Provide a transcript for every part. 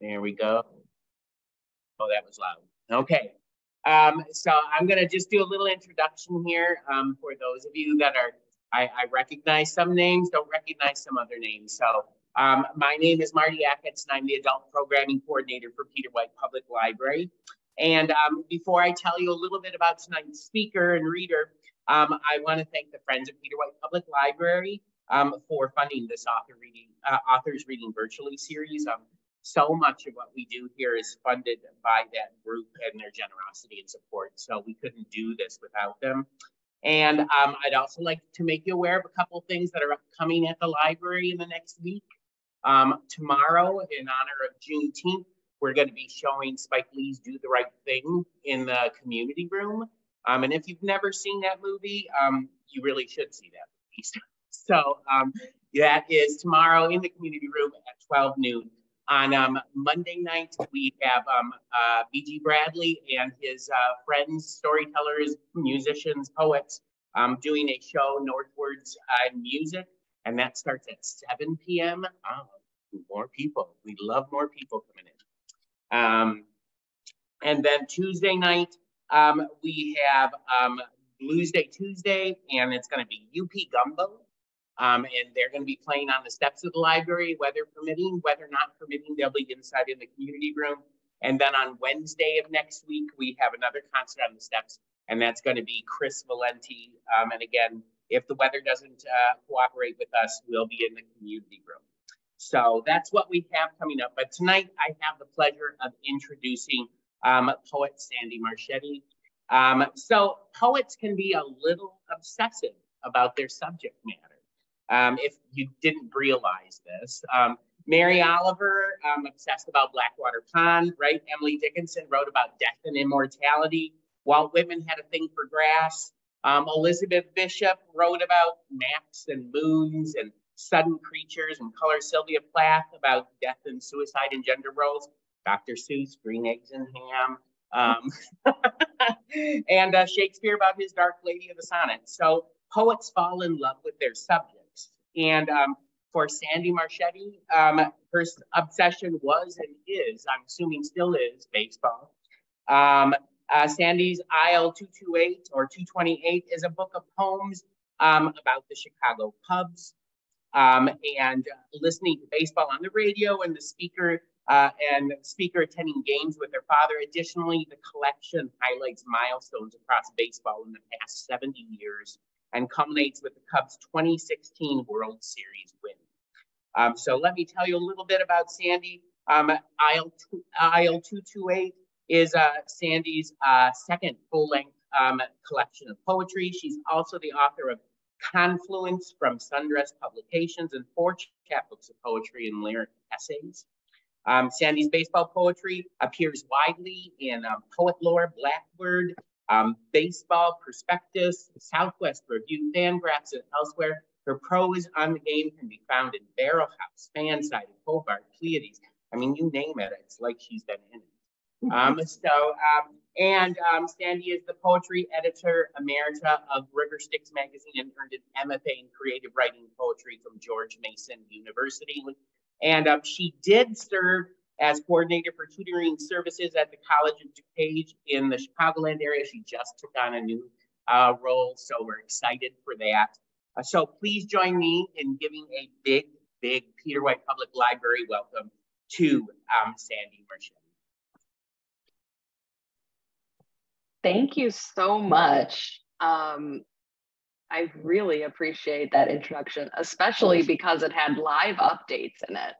There we go. Oh, that was loud. Okay. So I'm going to just do a little introduction here for those of you that are, I recognize some names, don't recognize some other names. So my name is Marty Acketts, and I'm the Adult Programming Coordinator for Peter White Public Library. And before I tell you a little bit about tonight's speaker and reader, I want to thank the Friends of Peter White Public Library for funding this Authors Reading Virtually series. So much of what we do here is funded by that group and their generosity and support. So we couldn't do this without them. And I'd also like to make you aware of a couple of things that are upcoming at the library in the next week. Tomorrow, in honor of Juneteenth, we're going to be showing Spike Lee's Do the Right Thing in the community room. And if you've never seen that movie, you really should see that movie. So that is tomorrow in the community room at 12 noon. On Monday night, we have B.G. Bradley and his friends, storytellers, musicians, poets, doing a show, Northwards Music, and that starts at 7 p.m. Oh, more people. We love more people coming in. And then Tuesday night, we have Blues Day Tuesday, and it's going to be UP Gumbo. And they're going to be playing on the steps of the library, weather permitting. Weather not permitting, they'll be inside in the community room. And then on Wednesday of next week, we have another concert on the steps, and that's going to be Chris Valenti. And again, if the weather doesn't cooperate with us, we'll be in the community room. So that's what we have coming up. But tonight, I have the pleasure of introducing poet Sandy Marchetti. So poets can be a little obsessive about their subject matter. If you didn't realize this, Mary Oliver obsessed about Blackwater Pond, right? Emily Dickinson wrote about death and immortality. Walt Whitman had a thing for grass. Elizabeth Bishop wrote about maps and moons and sudden creatures, and Color Sylvia Plath about death and suicide and gender roles. Dr. Seuss, green eggs and ham. And Shakespeare about his Dark Lady of the Sonnet. So poets fall in love with their subjects. And for Sandy Marchetti, her obsession was and is, I'm assuming still is, baseball. Sandy's Aisle 228 or 228 is a book of poems about the Chicago Cubs and listening to baseball on the radio and the speaker attending games with their father. Additionally, the collection highlights milestones across baseball in the past 70 years and culminates with the Cubs' 2016 World Series win. So let me tell you a little bit about Sandy. Aisle 228 is Sandy's second full-length collection of poetry. She's also the author of Confluence from Sundress Publications and 4 chapbooks of poetry and lyric essays. Sandy's baseball poetry appears widely in Poet Lore, Blackbird, Baseball, Prospectus, Southwest Review, Fangraphs, and elsewhere. Her prose on the game can be found in Barrel House, Fanside, Hobart, Pleiades. I mean, you name it, it's like she's been in it. Sandy is the poetry editor emerita of River Styx magazine and earned an MFA in creative writing and poetry from George Mason University. And she did serve as coordinator for tutoring services at the College of DuPage in the Chicagoland area. She just took on a new role, so we're excited for that. So please join me in giving a big, big Peter White Public Library welcome to Sandy Marchetti. Thank you so much. I really appreciate that introduction, especially because it had live updates in it.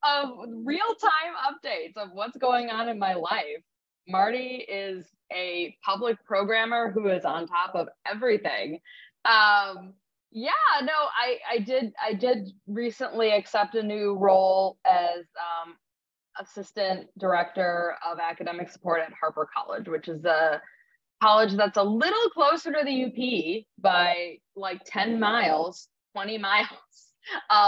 Of real-time updates of what's going on in my life. Marty is a public programmer who is on top of everything. Yeah, no, I did recently accept a new role as assistant director of academic support at Harper College, which is a college that's a little closer to the UP by like 10 miles, 20 miles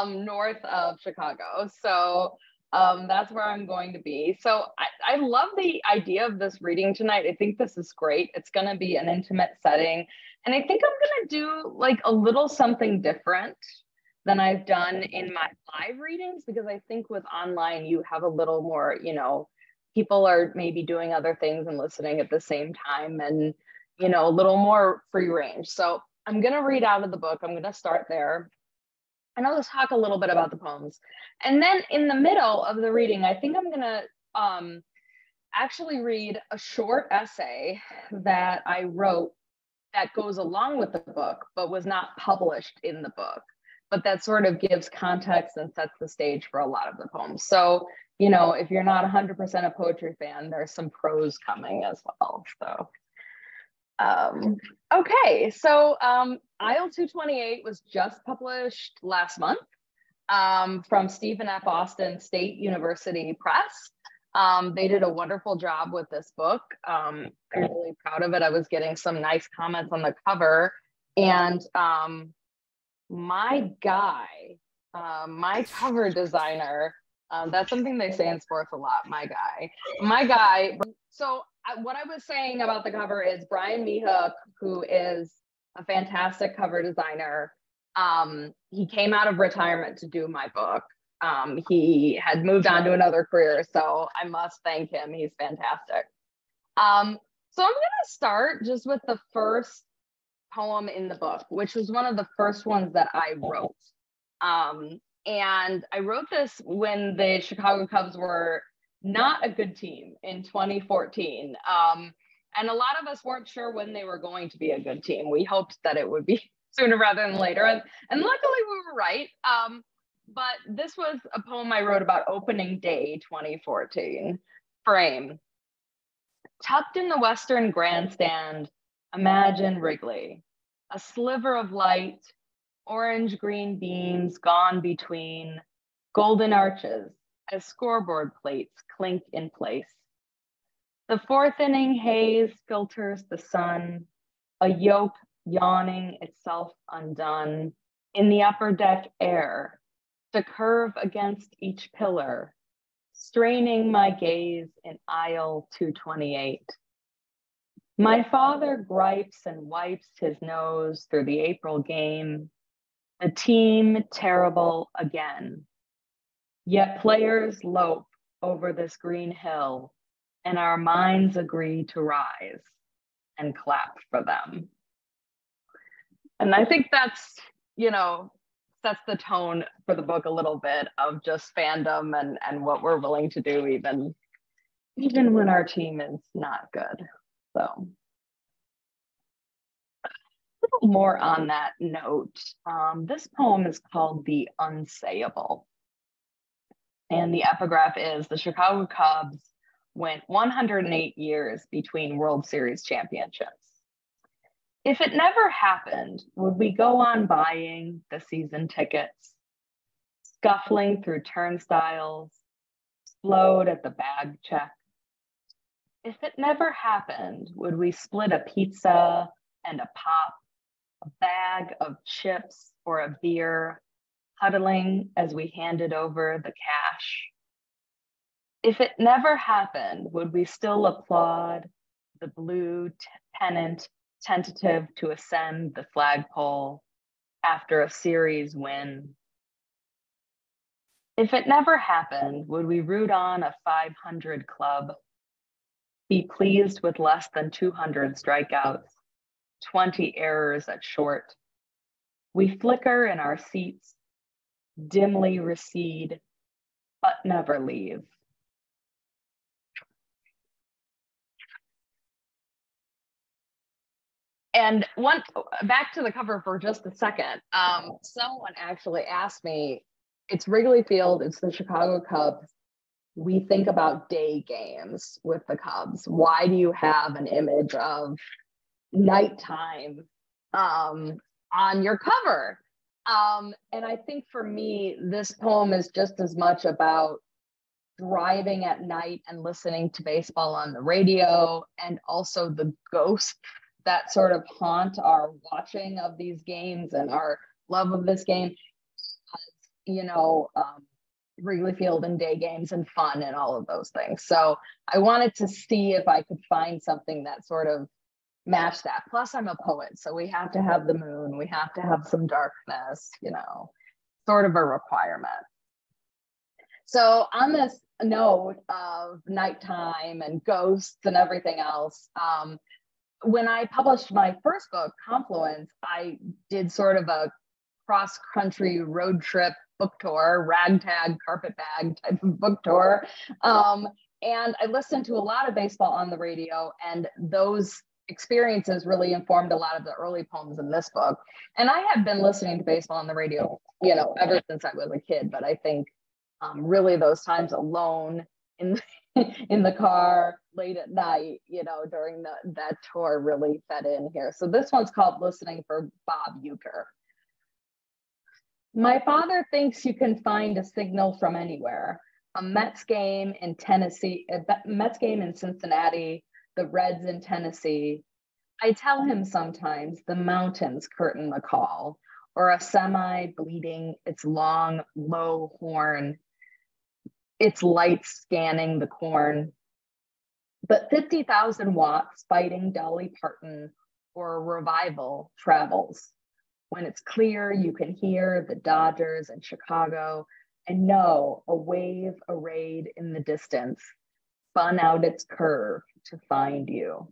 north of Chicago. So that's where I'm going to be. So I love the idea of this reading tonight. I think this is great. It's going to be an intimate setting. And I think I'm going to do like a little something different than I've done in my live readings, because I think with online, you have a little more, you know, people are maybe doing other things and listening at the same time, and, you know, a little more free range. So I'm going to read out of the book. I'm going to start there. And I'll just talk a little bit about the poems. And then in the middle of the reading, I think I'm going to actually read a short essay that I wrote that goes along with the book, but was not published in the book, but that sort of gives context and sets the stage for a lot of the poems. So, you know, if you're not 100% a poetry fan, there's some prose coming as well. So, okay, so Aisle 228 was just published last month from Stephen F. Austin State University Press. They did a wonderful job with this book. I'm really proud of it. I was getting some nice comments on the cover, and my guy, my cover designer, that's something they say in sports a lot, my guy. So what I was saying about the cover is Brian Mehook, who is a fantastic cover designer, he came out of retirement to do my book. He had moved on to another career, so I must thank him. He's fantastic. So I'm going to start just with the first poem in the book, which was one of the first ones that I wrote. And I wrote this when the Chicago Cubs were not a good team in 2014. And a lot of us weren't sure when they were going to be a good team. We hoped that it would be sooner rather than later. And luckily we were right. But this was a poem I wrote about opening day 2014. Frame. Tucked in the Western Grandstand, imagine Wrigley. A sliver of light, orange-green beams gone between, golden arches as scoreboard plates clink in place. The fourth inning haze filters the sun, a yoke yawning itself undone in the upper deck air, to curve against each pillar, straining my gaze in aisle 228. My father gripes and wipes his nose through the April game, the team terrible again. Yet players lope over this green hill, and our minds agree to rise and clap for them. And I think that's, you know, sets the tone for the book a little bit of just fandom and what we're willing to do even when our team is not good. So a little more on that note. This poem is called The Unsayable. And the epigraph is, the Chicago Cubs went 108 years between World Series championships. If it never happened, would we go on buying the season tickets, scuffling through turnstiles, explode at the bag check? If it never happened, would we split a pizza and a pop, a bag of chips or a beer, huddling as we handed over the cash? If it never happened, would we still applaud the blue pennant tentative to ascend the flagpole after a series win? If it never happened, would we root on a 500 club, be pleased with less than 200 strikeouts, 20 errors at short? We flicker in our seats, dimly recede, but never leave. And back to the cover for just a second. Someone actually asked me, it's Wrigley Field, it's the Chicago Cubs. We think about day games with the Cubs. Why do you have an image of nighttime on your cover? And I think for me, this poem is just as much about driving at night and listening to baseball on the radio, and also the ghosts that sort of haunt our watching of these games and our love of this game, you know, Wrigley Field and day games and fun and all of those things. So I wanted to see if I could find something that sort of matched that. Plus I'm a poet, so we have to have the moon, we have to have some darkness, you know. sort of a requirement. So on this note of nighttime and ghosts and everything else, when I published my first book, Confluence, I did sort of a cross-country road trip book tour, ragtag, carpet bag type of book tour. And I listened to a lot of baseball on the radio, and those experiences really informed a lot of the early poems in this book. And I have been listening to baseball on the radio, ever since I was a kid, but I think really those times alone in in the car late at night, during that tour really fed in here. So this one's called Listening for Bob Uecker. My father thinks you can find a signal from anywhere. A Mets game in Tennessee, a Mets game in Cincinnati, the Reds in Tennessee. I tell him sometimes the mountains curtain the call, or a semi bleeding its long, low horn, its lights scanning the corn. But 50,000 watts fighting Dolly Parton or a revival travels. When it's clear, you can hear the Dodgers in Chicago and know a wave arrayed in the distance spun out its curve to find you.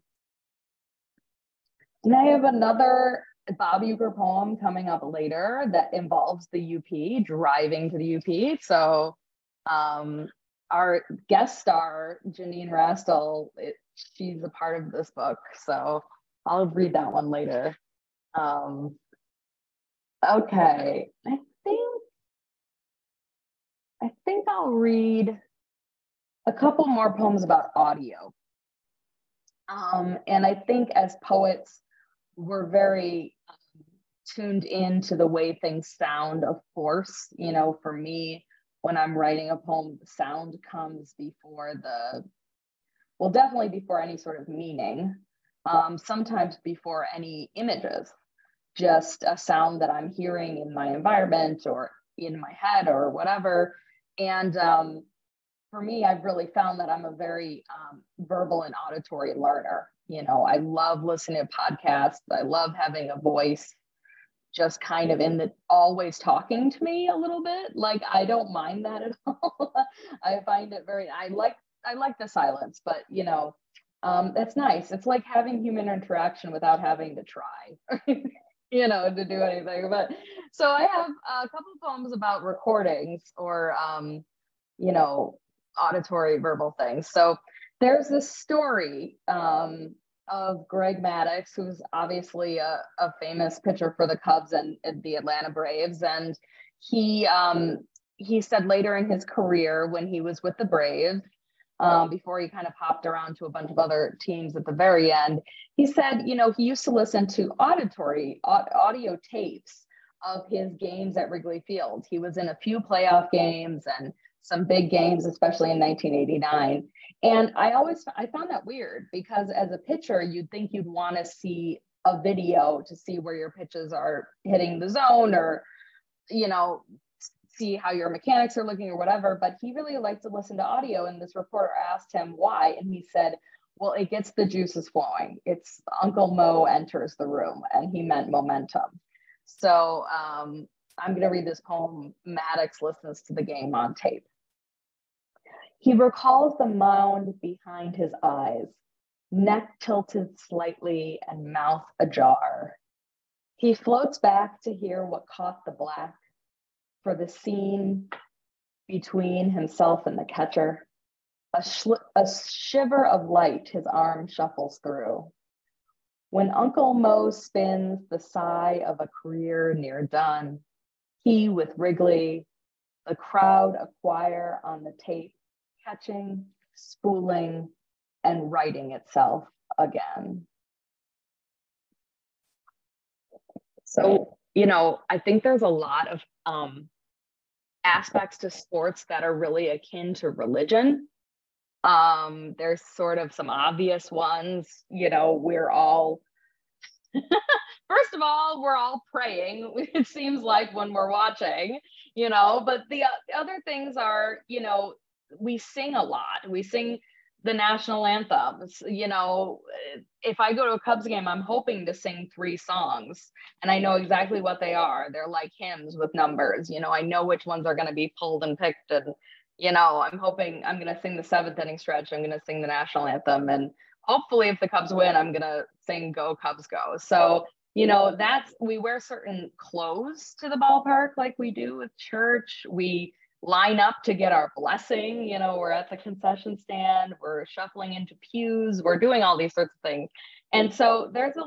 And I have another Bob Uecker poem coming up later that involves the UP, driving to the UP. So our guest star, Janine Rastel, she's a part of this book. So I'll read that one later. Okay, I think I'll read a couple more poems about audio. And I think as poets, we're very tuned into the way things sound, of course. For me, when I'm writing a poem, the sound comes before definitely before any sort of meaning, sometimes before any images, just a sound that I'm hearing in my environment or in my head or whatever. And for me, I've really found that I'm a very verbal and auditory learner. I love listening to podcasts. I love having a voice just kind of always talking to me a little bit. Like, I don't mind that at all. I find it I like the silence, but that's nice. It's like having human interaction without having to try, to do anything. But so I have a couple of poems about recordings or, auditory verbal things. So there's this story of Greg Maddux, who's obviously a famous pitcher for the Cubs and the Atlanta Braves. And he said later in his career, when he was with the Braves, before he kind of hopped around to a bunch of other teams at the very end, he said, he used to listen to audio tapes of his games at Wrigley Field. He was in a few playoff games and some big games, especially in 1989. And I found that weird, because as a pitcher, you'd think you'd want to see a video to see where your pitches are hitting the zone, or, see how your mechanics are looking or whatever. But he really liked to listen to audio. And this reporter asked him why. And he said, well, it gets the juices flowing. It's Uncle Mo enters the room, and he meant momentum. So I'm going to read this poem. Maddux listens to the game on tape. He recalls the mound behind his eyes, neck tilted slightly and mouth ajar. He floats back to hear what caught the black, for the scene between himself and the catcher. A shiver of light his arm shuffles through. When Uncle Mo spins the sigh of a career near done, he with Wrigley, the crowd acquire on the tape, catching, spooling, and writing itself again. So, I think there's a lot of aspects to sports that are really akin to religion. There's sort of some obvious ones, we're all, first of all, we're all praying, it seems like, when we're watching, but the other things are, we sing a lot. We sing the national anthems. You know, if I go to a Cubs game, I'm hoping to sing 3 songs, and I know exactly what they are. They're like hymns with numbers. You know, I know which ones are going to be pulled and picked, and you know, I'm hoping I'm going to sing the 7th inning stretch. I'm going to sing the national anthem, and hopefully, if the Cubs win, I'm going to sing "Go Cubs Go." So, you know, we wear certain clothes to the ballpark like we do with church. We line up to get our blessing. You know, we're at the concession stand, we're shuffling into pews, we're doing all these sorts of things. And so there's a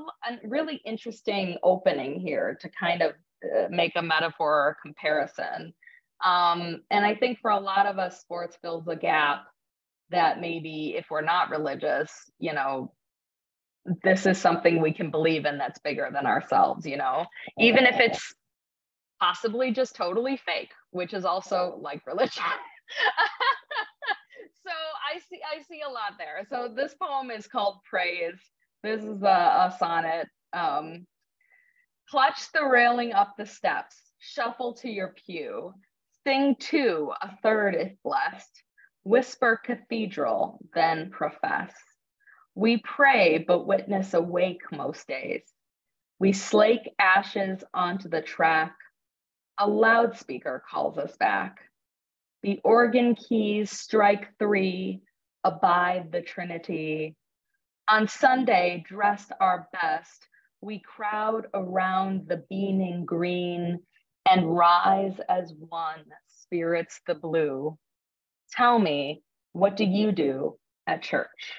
really interesting opening here to kind of make a metaphor or a comparison. And I think for a lot of us, sports fills a gap that maybe if we're not religious, you know, this is something we can believe in that's bigger than ourselves, you know, even if it's possibly just totally fake, which is also like religion. So I see a lot there. So this poem is called Praise. This is a sonnet. Clutch the railing up the steps, shuffle to your pew, sing two, a third if blessed, whisper cathedral, then profess. We pray, but witness awake most days. We slake ashes onto the track. A loudspeaker calls us back. The organ keys strike 3, abide the Trinity. On Sunday, dressed our best, we crowd around the beaming green and rise as one, spirits the blue. Tell me, what do you do at church?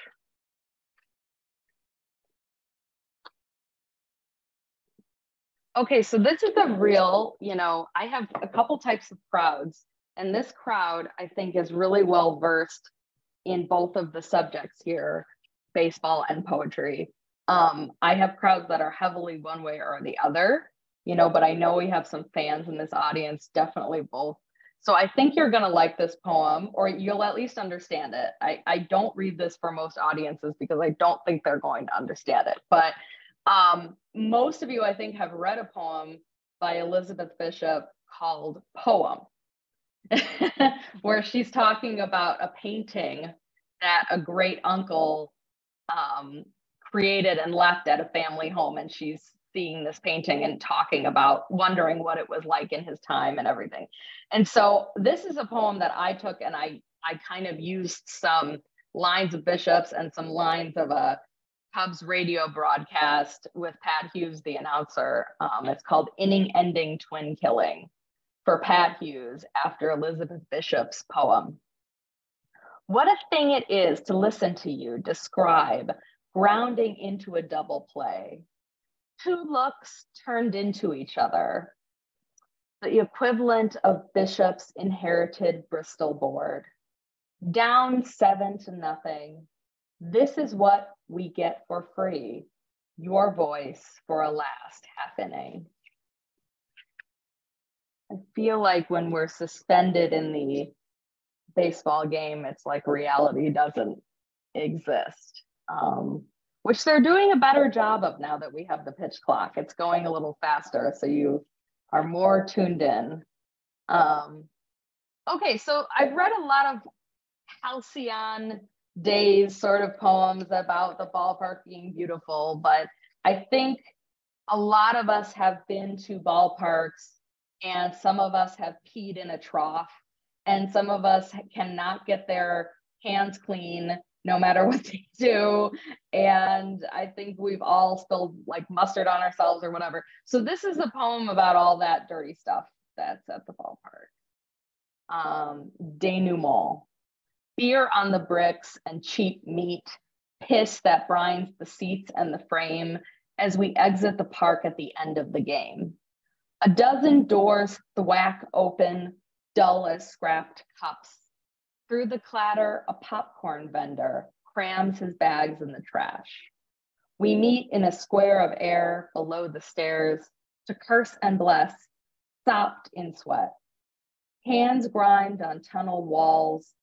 Okay, so this is a real, you know, I have a couple types of crowds, and this crowd I think is really well versed in both of the subjects here, baseball and poetry. I have crowds that are heavily one way or the other, you know, but I know we have some fans in this audience, definitely both. So I think you're gonna like this poem, or you'll at least understand it. I don't read this for most audiences because I don't think they're going to understand it, but most of you, I think, have read a poem by Elizabeth Bishop called Poem, where she's talking about a painting that a great uncle created and left at a family home. And she's seeing this painting and talking about wondering what it was like in his time and everything. And so this is a poem that I took and I kind of used some lines of Bishop's and some lines of a Cubs radio broadcast with Pat Hughes, the announcer. It's called Inning Ending Twin Killing for Pat Hughes after Elizabeth Bishop's poem. What a thing it is to listen to you describe grounding into a double play. 2 looks turned into each other. The equivalent of Bishop's inherited Bristol board. Down 7-0. This is what we get for free. Your voice for a last half inning. I feel like when we're suspended in the baseball game, it's like reality doesn't exist, which they're doing a better job of now that we have the pitch clock. It's going a little faster, so you are more tuned in. Okay, so I've read a lot of halcyon days sort of poems about the ballpark being beautiful, but I think a lot of us have been to ballparks and some of us have peed in a trough and some of us cannot get their hands clean no matter what they do. And I think we've all spilled like mustard on ourselves or whatever. So this is a poem about all that dirty stuff that's at the ballpark. Denouement. Beer on the bricks and cheap meat, piss that brines the seats and the frame as we exit the park at the end of the game. A dozen doors thwack open, dull as scrapped cups. Through the clatter, a popcorn vendor crams his bags in the trash. We meet in a square of air below the stairs to curse and bless, sopped in sweat. Hands grimed on tunnel walls,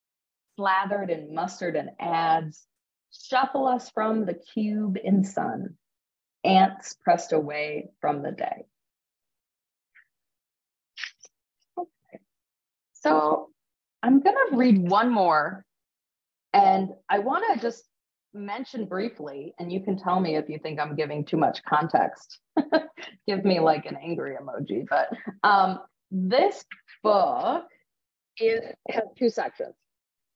slathered in mustard and ads, shuffle us from the cube in sun, ants pressed away from the day. Okay. So I'm gonna read one more And I want to just mention briefly, and you can tell me if you think I'm giving too much context. Give me like an angry emoji. But this book has two sections.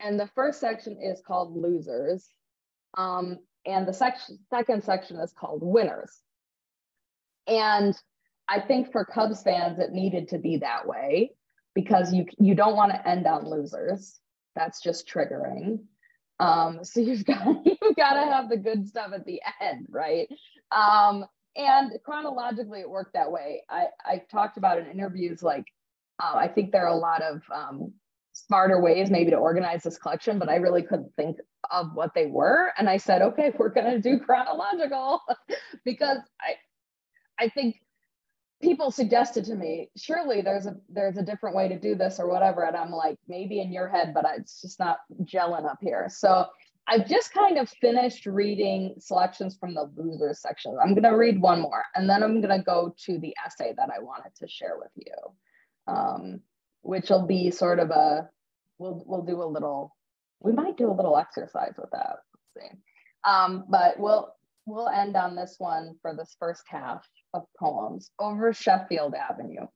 And the first section is called Losers. And the second section is called Winners. And I think for Cubs fans, it needed to be that way because you don't want to end on losers. That's just triggering. So you've got to have the good stuff at the end, right? And chronologically, it worked that way. I talked about in interviews, like, I think there are a lot of smarter ways maybe to organize this collection, but I really couldn't think of what they were. And I said, okay, we're going to do chronological because I think people suggested to me, surely there's a different way to do this or whatever. And I'm like, maybe in your head, but it's just not gelling up here. So I've just kind of finished reading selections from the losers section. I'm going to read one more, and then I'm going to go to the essay that I wanted to share with you, which will be sort of we'll do a little, we might do a little exercise with that. Let's see. But we'll end on this one for this first half of poems. Over Sheffield Avenue.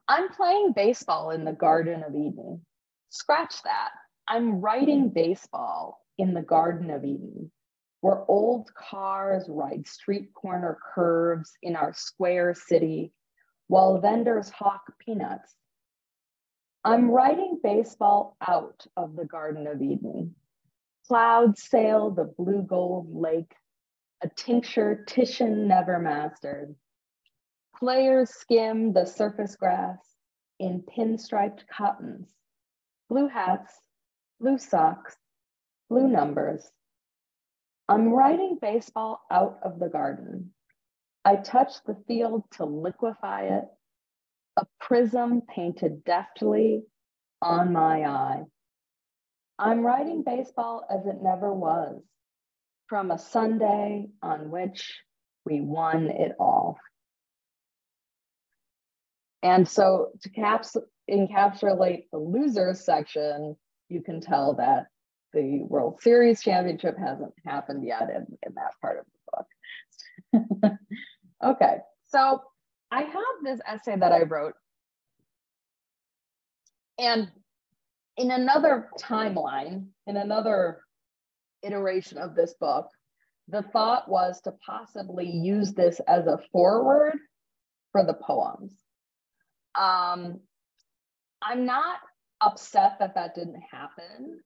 I'm playing baseball in the Garden of Eden. Scratch that. I'm writing baseball in the Garden of Eden, where old cars ride street corner curves in our square city, while vendors hawk peanuts. I'm writing baseball out of the Garden of Eden. Clouds sail the blue gold lake, a tincture Titian never mastered. Players skim the surface grass in pinstriped cottons, blue hats, blue socks, blue numbers. I'm writing baseball out of the garden. I touch the field to liquefy it, a prism painted deftly on my eye. I'm writing baseball as it never was, from a Sunday on which we won it all. And so to encapsulate the losers section, you can tell that the World Series championship hasn't happened yet in that part of the book. Okay, so I have this essay that I wrote, and in another timeline, in another iteration of this book, the thought was to possibly use this as a foreword for the poems. I'm not upset that that didn't happen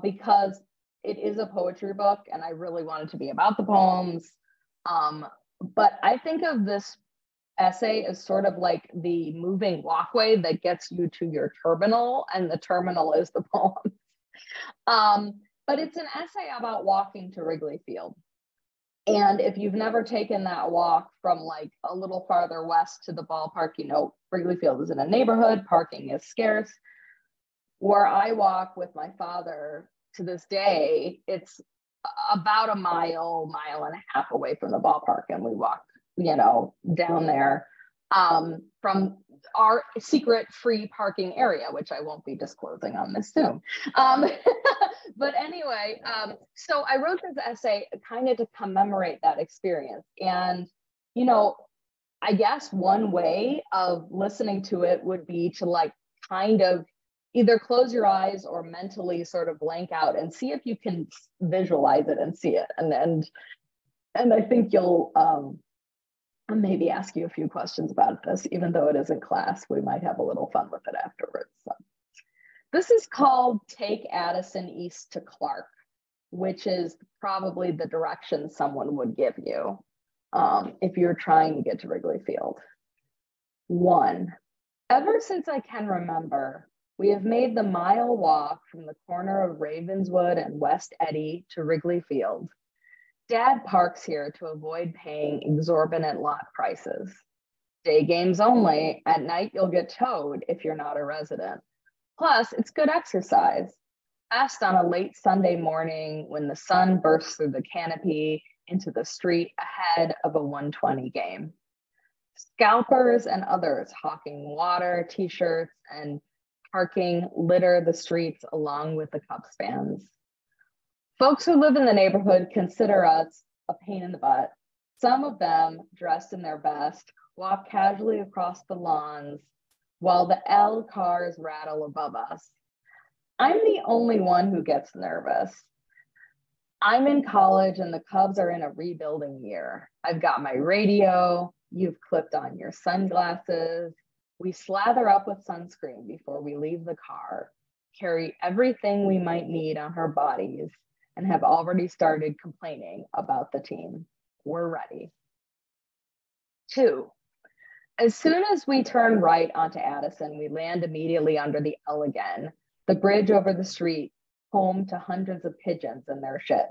because it is a poetry book and I really want it to be about the poems. But I think of this essay as sort of like the moving walkway that gets you to your terminal, and the terminal is the poem. But it's an essay about walking to Wrigley Field. And if you've never taken that walk from like a little farther west to the ballpark, you know, Wrigley Field is in a neighborhood, parking is scarce. Where I walk with my father to this day, it's about a mile and a half away from the ballpark. And we walk, you know, down there from our secret free parking area, which I won't be disclosing on this Zoom. But anyway, so I wrote this essay kind of to commemorate that experience. And, you know, I guess one way of listening to it would be to like kind of either close your eyes or mentally sort of blank out and see if you can visualize it and see it. And I think you'll maybe ask you a few questions about this, even though it isn't class, we might have a little fun with it afterwards. So. This is called Take Addison East to Clark, which is probably the direction someone would give you if you're trying to get to Wrigley Field. 1, ever since I can remember, we have made the mile walk from the corner of Ravenswood and West Eddy to Wrigley Field. Dad parks here to avoid paying exorbitant lot prices. Day games only. At night, you'll get towed if you're not a resident. Plus, it's good exercise. Best on a late Sunday morning when the sun bursts through the canopy into the street ahead of a 1:20 game. Scalpers and others hawking water, t-shirts, and parking litter the streets along with the cup spans. Folks who live in the neighborhood consider us a pain in the butt. Some of them, dressed in their best, walk casually across the lawns while the L cars rattle above us. I'm the only one who gets nervous. I'm in college and the Cubs are in a rebuilding year. I've got my radio, you've clipped on your sunglasses. We slather up with sunscreen before we leave the car, carry everything we might need on our bodies, and have already started complaining about the team. We're ready. 2, as soon as we turn right onto Addison, we land immediately under the L again, the bridge over the street, home to hundreds of pigeons and their shit.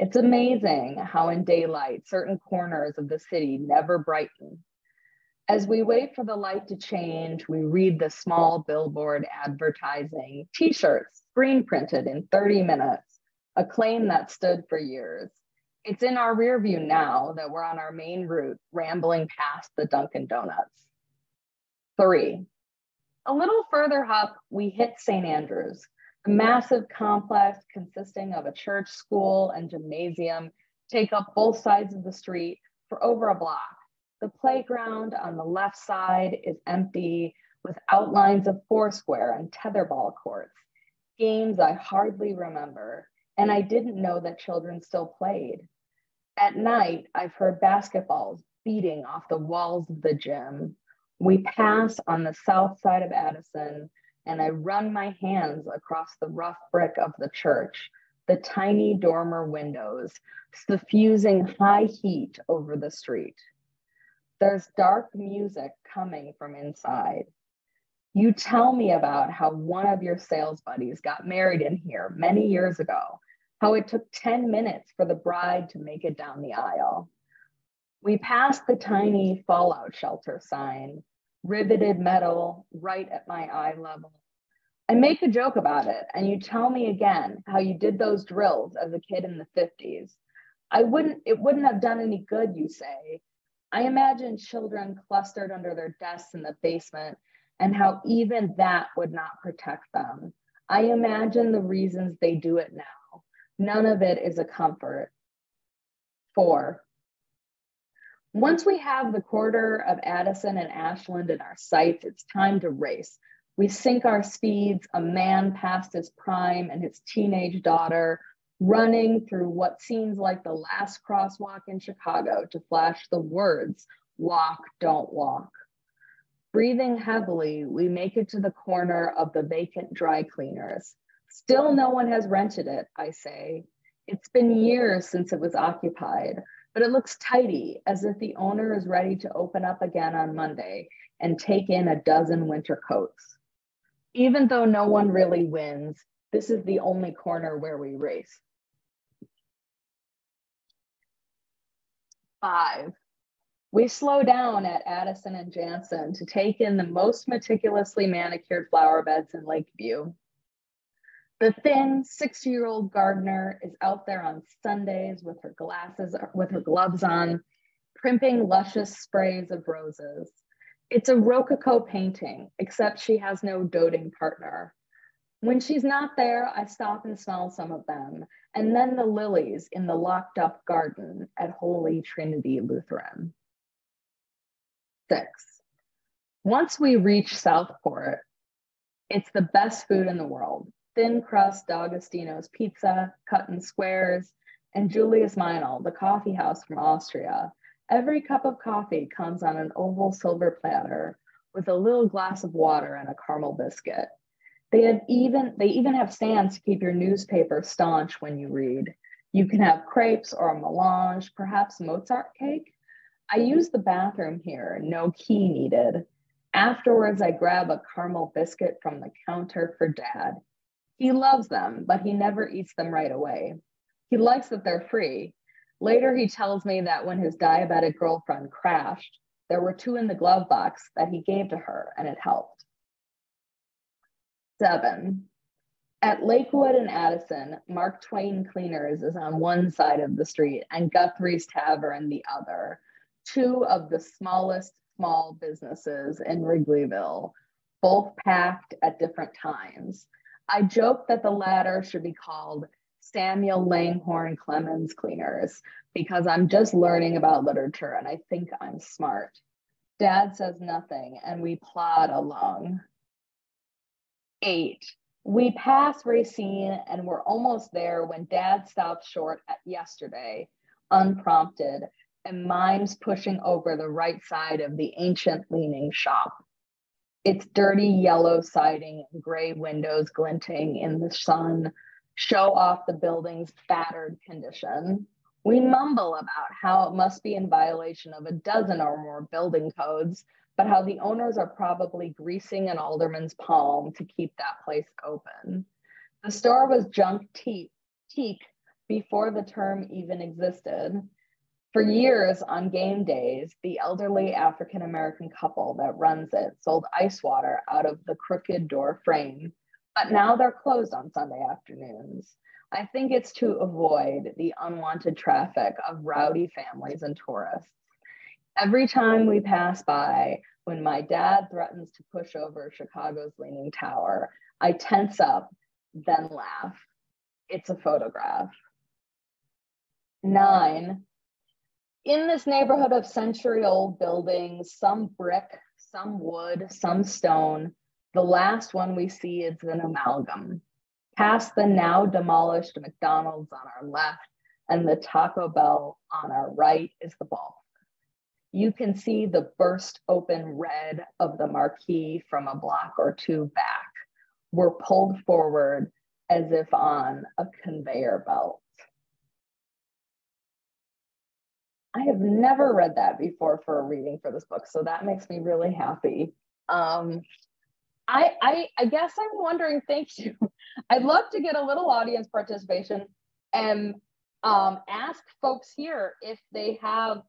It's amazing how in daylight, certain corners of the city never brighten. As we wait for the light to change, we read the small billboard advertising t-shirts screen printed in 30 minutes, a claim that stood for years. It's in our rear view now that we're on our main route, rambling past the Dunkin' Donuts. 3, a little further up, we hit St. Andrews, a massive complex consisting of a church, school, and gymnasium take up both sides of the street for over a block. The playground on the left side is empty with outlines of foursquare and tetherball courts, games I hardly remember, and I didn't know that children still played. At night, I've heard basketballs beating off the walls of the gym. We pass on the south side of Addison, and I run my hands across the rough brick of the church, the tiny dormer windows, suffusing high heat over the street. There's dark music coming from inside. You tell me about how one of your sales buddies got married in here many years ago, how it took 10 minutes for the bride to make it down the aisle. We pass the tiny fallout shelter sign, riveted metal right at my eye level. I make a joke about it, and you tell me again how you did those drills as a kid in the 50s. It wouldn't have done any good, you say. I imagine children clustered under their desks in the basement and how even that would not protect them. I imagine the reasons they do it now. None of it is a comfort. 4, once we have the corridor of Addison and Ashland in our sights, it's time to race. We sink our speeds, a man past his prime and his teenage daughter, running through what seems like the last crosswalk in Chicago to flash the words, walk, don't walk. Breathing heavily, we make it to the corner of the vacant dry cleaners. Still no one has rented it, I say. It's been years since it was occupied, but it looks tidy, as if the owner is ready to open up again on Monday and take in a dozen winter coats. Even though no one really wins, this is the only corner where we race. 5, we slow down at Addison and Jansen to take in the most meticulously manicured flower beds in Lakeview. The thin 60-year-old gardener is out there on Sundays with her gloves on, primping luscious sprays of roses. It's a Rococo painting, except she has no doting partner. When she's not there, I stop and smell some of them, and then the lilies in the locked up garden at Holy Trinity Lutheran. 6, once we reach Southport, it's the best food in the world. Thin crust D'Agostino's pizza, cut in squares, and Julius Meinl, the coffee house from Austria. Every cup of coffee comes on an oval silver platter with a little glass of water and a caramel biscuit. They even have stands to keep your newspaper staunch when you read. You can have crepes or a melange, perhaps Mozart cake. I use the bathroom here, no key needed. Afterwards, I grab a caramel biscuit from the counter for Dad. He loves them, but he never eats them right away. He likes that they're free. Later, he tells me that when his diabetic girlfriend crashed, there were 2 in the glove box that he gave to her, and it helped. 7, at Lakewood and Addison, Mark Twain Cleaners is on one side of the street and Guthrie's Tavern the other, 2 of the smallest small businesses in Wrigleyville. both packed at different times. I joked that the latter should be called Samuel Langhorne Clemens Cleaners because I'm just learning about literature and I think I'm smart. Dad says nothing and we plod along. 8. We pass Racine and we're almost there when Dad stops short at yesterday, unprompted, and mimes pushing over the right side of the ancient leaning shop. Its dirty yellow siding and gray windows glinting in the sun show off the building's battered condition. We mumble about how it must be in violation of a dozen or more building codes, but how the owners are probably greasing an alderman's palm to keep that place open. The store was junk teak before the term even existed. For years on game days, the elderly African-American couple that runs it sold ice water out of the crooked door frame, but now they're closed on Sunday afternoons. I think it's to avoid the unwanted traffic of rowdy families and tourists. Every time we pass by, when my dad threatens to push over Chicago's Leaning Tower, I tense up, then laugh. It's a photograph. 9. In this neighborhood of century-old buildings, some brick, some wood, some stone, the last one we see is an amalgam. Past the now demolished McDonald's on our left and the Taco Bell on our right is the ballpark. You can see the burst open red of the marquee from a block or two back. We're pulled forward as if on a conveyor belt. I have never read that before for a reading for this book, so that makes me really happy. I guess I'm wondering, thank you. I'd love to get a little audience participation and ask folks here if they have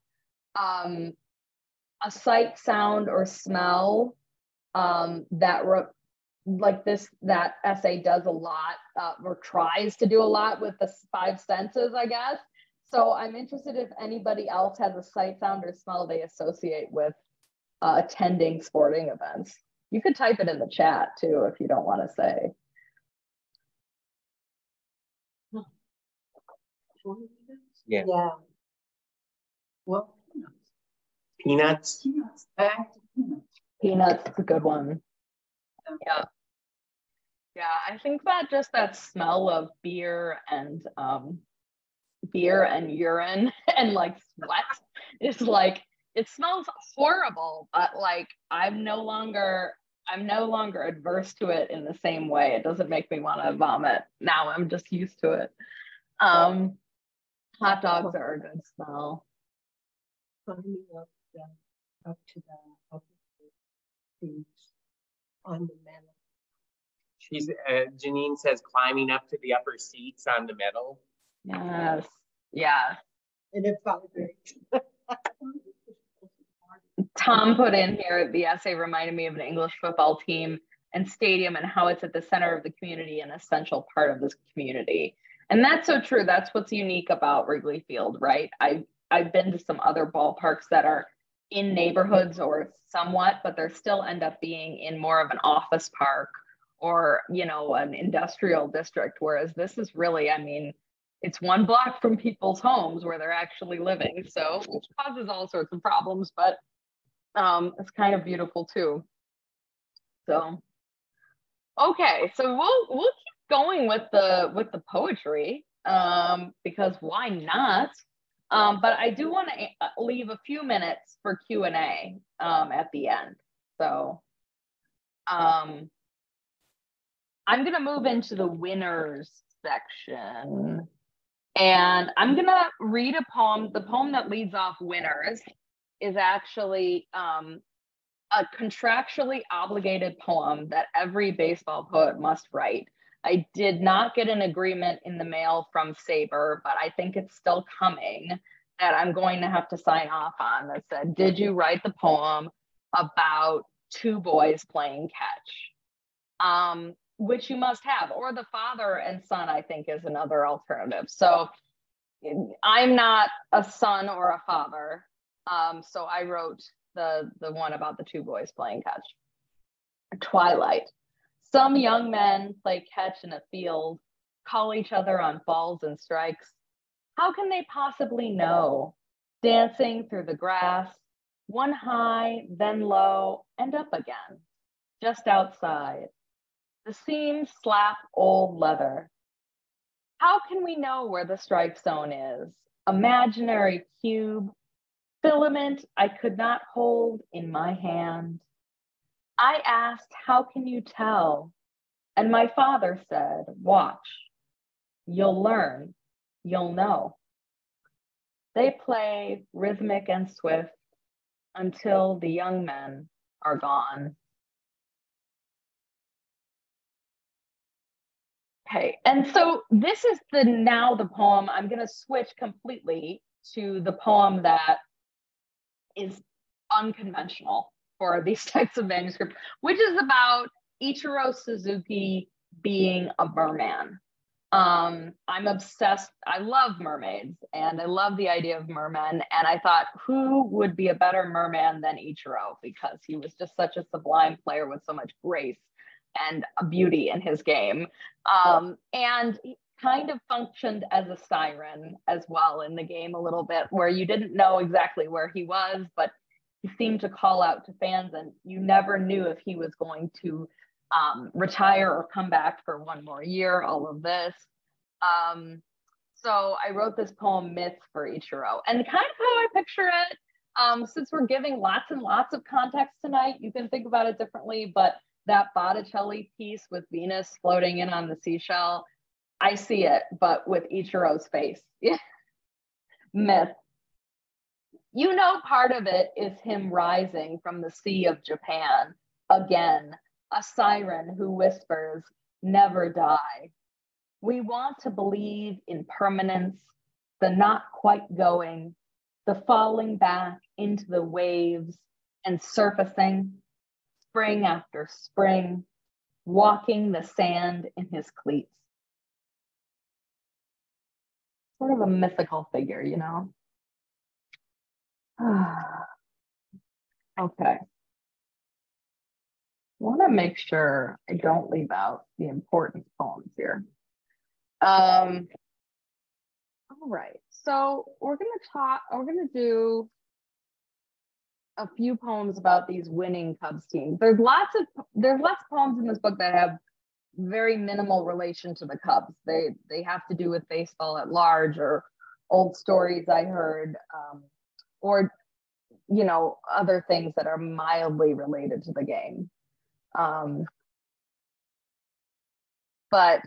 a sight, sound, or smell that essay does a lot or tries to do a lot with the 5 senses, I guess. So I'm interested if anybody else has a sight, sound, or smell they associate with attending sporting events. You could type it in the chat too if you don't want to say. Yeah. Yeah. Well, Peanuts. peanuts. Peanuts is a good one. Yeah. Yeah, I think that just that smell of beer and urine and like sweat is like, it smells horrible, but like I'm no longer adverse to it in the same way. It doesn't make me want to vomit. Now I'm just used to it. Hot dogs are a good smell. Climbing up to the things on the metal. She's Janine says climbing up to the upper seats on the metal. Yes. Yeah. And it vibrates. Tom put in here, the essay reminded me of an English football team and stadium and how it's at the center of the community, an essential part of this community. And that's so true. That's what's unique about Wrigley Field, right? I've been to some other ballparks that are in neighborhoods or somewhat, but they still end up being in more of an office park or, you know, an industrial district. Whereas this is really, I mean, it's 1 block from people's homes where they're actually living. So which causes all sorts of problems, but it's kind of beautiful too. So, okay, so we'll keep going with the poetry because why not? But I do want to leave a few minutes for Q&A at the end. So I'm going to move into the winners section. And I'm going to read a poem. The poem that leads off winners is actually a contractually obligated poem that every baseball poet must write. I did not get an agreement in the mail from Saber, but I think it's still coming that I'm going to have to sign off on that said, did you write the poem about 2 boys playing catch? Which you must have, or the father and son, I think is another alternative. So I'm not a son or a father. So I wrote the one about the 2 boys playing catch. Twilight. Some young men play catch in a field, call each other on balls and strikes. How can they possibly know? Dancing through the grass, one high, then low, and up again, just outside. The seams slap old leather. How can we know where the strike zone is? Imaginary cube, filament I could not hold in my hand. I asked, how can you tell? And my father said, watch. You'll learn. You'll know. They play rhythmic and swift until the young men are gone. Okay, and so this is the poem. I'm going to switch completely to the poem that is unconventional for these types of manuscript, which is about Ichiro Suzuki being a merman. I'm obsessed. I love mermaids and I love the idea of mermen. And I thought, who would be a better merman than Ichiro? Because he was just such a sublime player with so much grace and a beauty in his game. And he kind of functioned as a siren as well in the game a little bit, where you didn't know exactly where he was, but he seemed to call out to fans and you never knew if he was going to retire or come back for one more year, all of this. So I wrote this poem, Myth, for Ichiro. And kind of how I picture it, since we're giving lots and lots of context tonight, you can think about it differently, but that Botticelli piece with Venus floating in on the seashell, I see it, but with Ichiro's face. Myth. You know, part of it is him rising from the sea of Japan again, a siren who whispers, never die. We want to believe in permanence, the not quite going, the falling back into the waves and surfacing, spring after spring, walking the sand in his cleats. Sort of a mythical figure, you know? Okay. I want to make sure I don't leave out the important poems here. All right, so we're gonna do a few poems about these winning Cubs teams. There's lots of poems in this book that have very minimal relation to the Cubs. They have to do with baseball at large or old stories I heard, or you know, other things that are mildly related to the game. But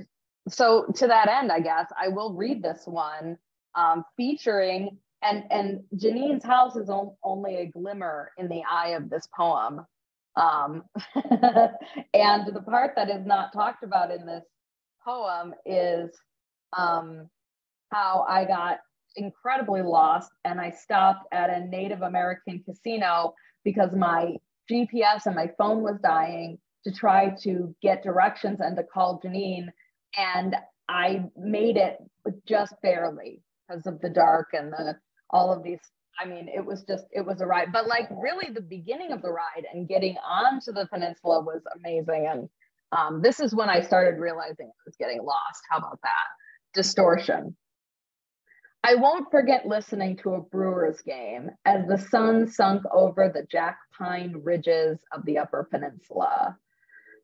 so to that end, I guess I will read this one featuring, and Janine's house is only a glimmer in the eye of this poem. And the part that is not talked about in this poem is how I got incredibly lost and I stopped at a Native American casino because my GPS and my phone was dying to try to get directions and to call Janine. And I made it just barely because of the dark and all of these. I mean, it was a ride, but like really the beginning of the ride and getting onto the peninsula was amazing. And this is when I started realizing I was getting lost. How about that? Distortion. I won't forget listening to a Brewers game as the sun sunk over the jack pine ridges of the Upper Peninsula.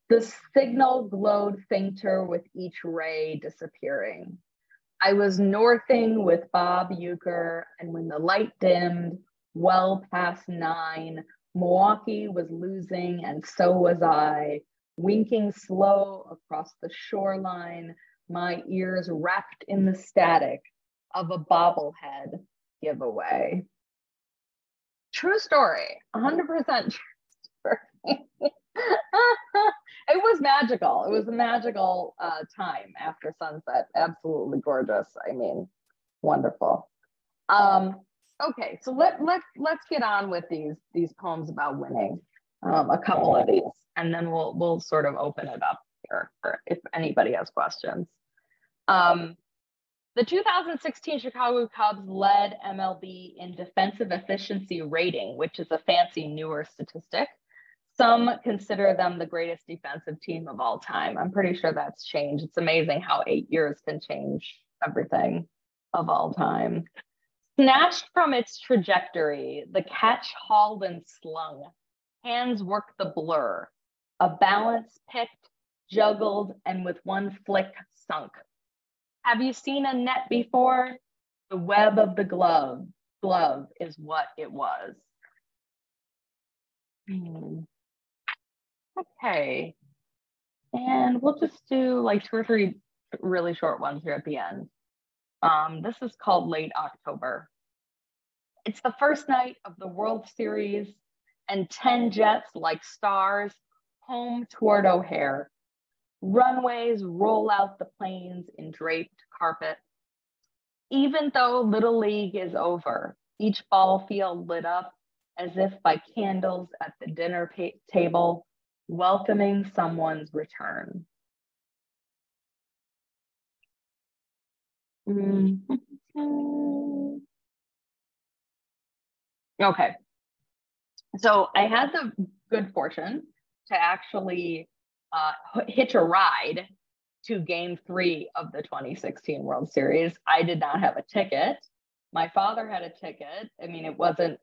The signal glowed fainter with each ray disappearing. I was northing with Bob Euchre, and when the light dimmed, well past 9, Milwaukee was losing, and so was I, winking slow across the shoreline, my ears wrapped in the static of a bobblehead giveaway. True story, 100% true story. It was magical. It was a magical time after sunset. Absolutely gorgeous. I mean, wonderful. Okay, so let's get on with these poems about winning. A couple of these, and then we'll sort of open it up here for if anybody has questions. The 2016 Chicago Cubs led MLB in defensive efficiency rating, which is a fancy newer statistic. Some consider them the greatest defensive team of all time. I'm pretty sure that's changed. It's amazing how 8 years can change everything of all time. Snatched from its trajectory, the catch hauled and slung. Hands worked the blur. A balance picked, juggled, and with one flick sunk. Have you seen a net before? The web of the glove is what it was. Okay. And we'll just do like 2 or 3 really short ones here at the end. This is called Late October. It's the first night of the World Series, and 10 jets like stars home toward O'Hare. Runways roll out the planes in draped carpet. Even though Little League is over, each ball field lit up as if by candles at the dinner table, welcoming someone's return. Okay, so I had the good fortune to actually hitch a ride to Game 3 of the 2016 World Series. I did not have a ticket. My father had a ticket. I mean, it wasn't,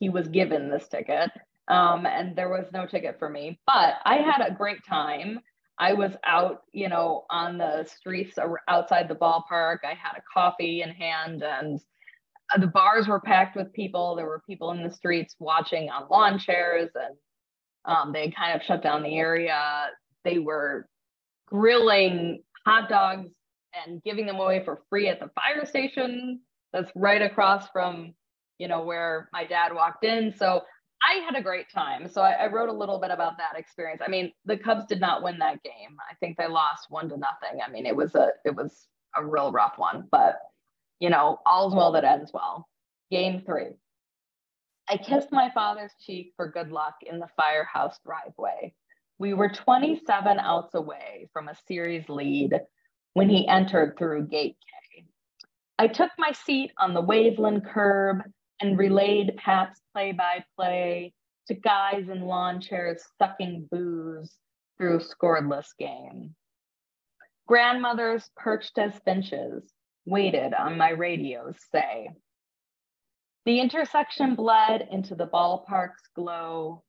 he was given this ticket, and there was no ticket for me, but I had a great time. I was out, you know, on the streets outside the ballpark. I had a coffee in hand, and the bars were packed with people. There were people in the streets watching on lawn chairs, and they kind of shut down the area. They were grilling hot dogs and giving them away for free at the fire station that's right across from, you know, where my dad walked in. So I had a great time. So I wrote a little bit about that experience. I mean, the Cubs did not win that game. I think they lost 1-0. I mean, it was a real rough one, but you know, all's well that ends well. Game 3. I kissed my father's cheek for good luck in the firehouse driveway. We were 27 outs away from a series lead when he entered through gate K. I took my seat on the Waveland curb and relayed Pat's play-by-play to guys in lawn chairs sucking booze through scoreless game. Grandmothers perched as benches waited on my radio's say. The intersection bled into the ballpark's glow.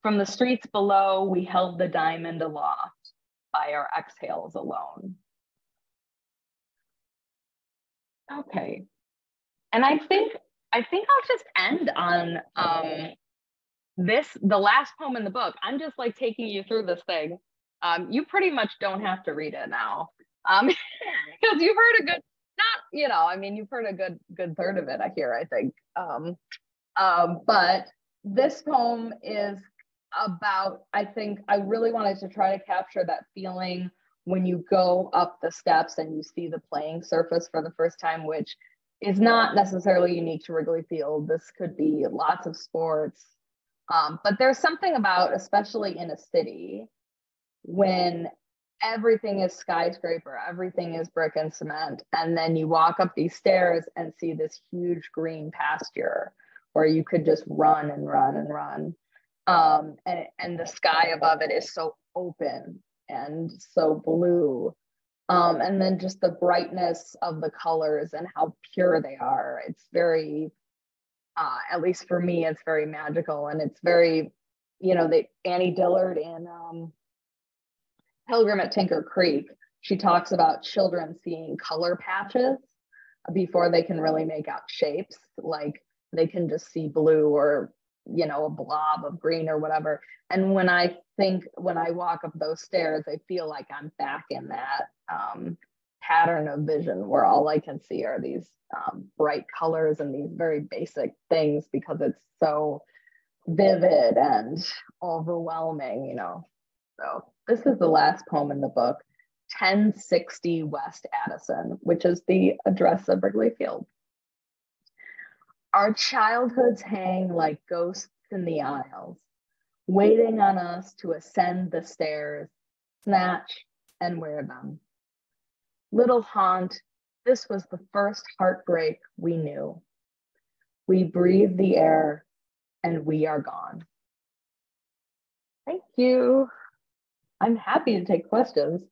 From the streets below, we held the diamond aloft by our exhales alone. Okay, and I think I'll just end on the last poem in the book. I'm just like taking you through this thing. You pretty much don't have to read it now, because you've heard a good, not, you know, I mean, you've heard a good third of it here, I think. But this poem is about, I think I really wanted to try to capture that feeling when you go up the steps and you see the playing surface for the first time, which is not necessarily unique to Wrigley Field. This could be lots of sports. But there's something about, especially in a city, when everything is skyscraper, everything is brick and cement, and then you walk up these stairs and see this huge green pasture where you could just run and run and run. And the sky above it is so open and so blue. And then just the brightness of the colors and how pure they are. It's very, at least for me, it's very magical. And it's very, you know, Annie Dillard in Pilgrim at Tinker Creek, she talks about children seeing color patches before they can really make out shapes. Like they can just see blue or, you know, a blob of green or whatever. And when I walk up those stairs, I feel like I'm back in that pattern of vision where all I can see are these bright colors and these very basic things because it's so vivid and overwhelming, you know. So this is the last poem in the book, 1060 West Addison, which is the address of Wrigley Field. Our childhoods hang like ghosts in the aisles, waiting on us to ascend the stairs, snatch and wear them. Little haunt, this was the first heartbreak we knew. We breathe the air and we are gone. Thank you. I'm happy to take questions.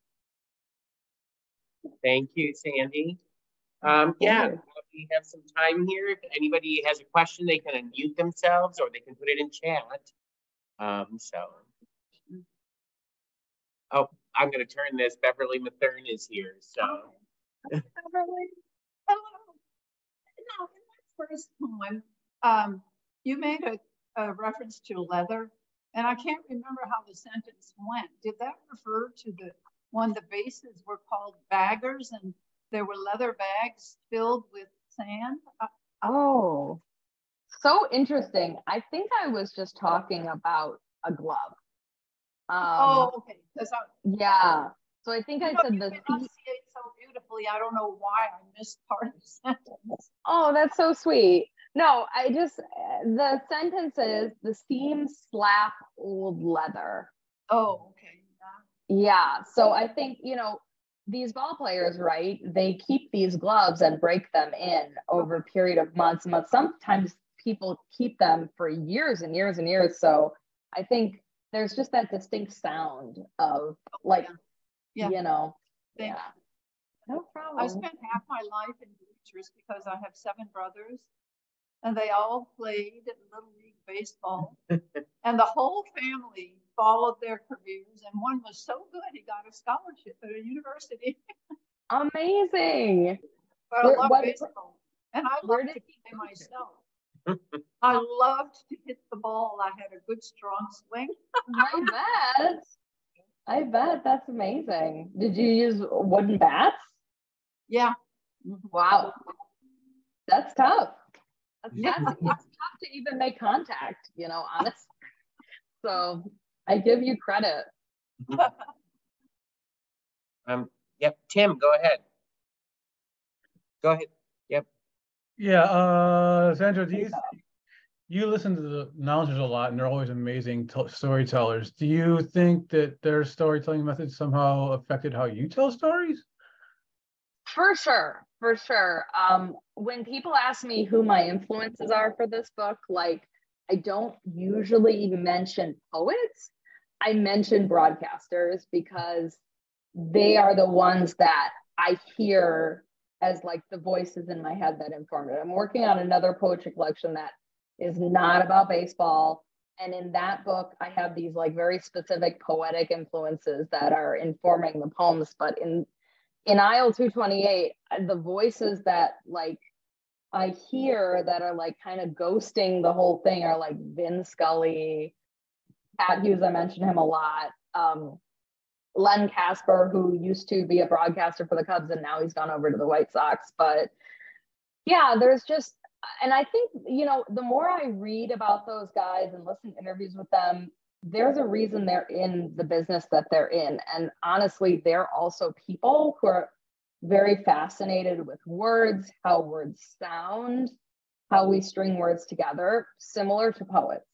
Thank you, Sandy. Yeah, we have some time here. If anybody has a question, they can unmute themselves or they can put it in chat. Oh, I'm going to turn this. Beverly Mathern is here. So, Beverly, hello. Now, in my first poem, you made a reference to leather, and I can't remember how the sentence went. Did that refer to when the bases were called baggers and there were leather bags filled with sand? Oh, so interesting. I think I was just talking about a glove. Okay. Yeah. So I think I said the enunciate so beautifully. I don't know why I missed part of the sentence. Oh, that's so sweet. No, the sentence is the seams slap old leather. Oh, okay. Yeah. So I think, these ball players, right? They keep these gloves and break them in over a period of months. Sometimes people keep them for years and years and years. So I think there's just that distinct sound of yeah. No problem. I spent half my life in bleachers because I have 7 brothers and they all played Little League baseball. And the whole family followed their careers. And one was so good, he got a scholarship at a university. Amazing. But I love baseball. And I loved to play myself. I loved to hit the ball. I had a good, strong swing. I bet. That's amazing. Did you use wooden bats? Yeah. Wow. That's tough. It's tough to even make contact, honestly. So I give you credit. Yep. Tim, go ahead. Go ahead. Yep. Yeah. Sandra, you listen to the announcers a lot and they're always amazing storytellers. Do you think that their storytelling methods somehow affected how you tell stories? For sure. When people ask me who my influences are for this book, I don't usually mention poets. I mention broadcasters because they are the ones that I hear as the voices in my head that inform it. I'm working on another poetry collection that is not about baseball. And in that book, I have these very specific poetic influences that are informing the poems. But in aisle 228, the voices that I hear that are kind of ghosting the whole thing are Vin Scully, Pat Hughes, I mentioned him a lot. Len Casper, who used to be a broadcaster for the Cubs and now he's gone over to the White Sox. But yeah, there's just, and I think, the more I read about those guys and listen to interviews with them, there's a reason they're in the business that they're in. And honestly, they're also people who are very fascinated with words, how words sound, how we string words together, similar to poets.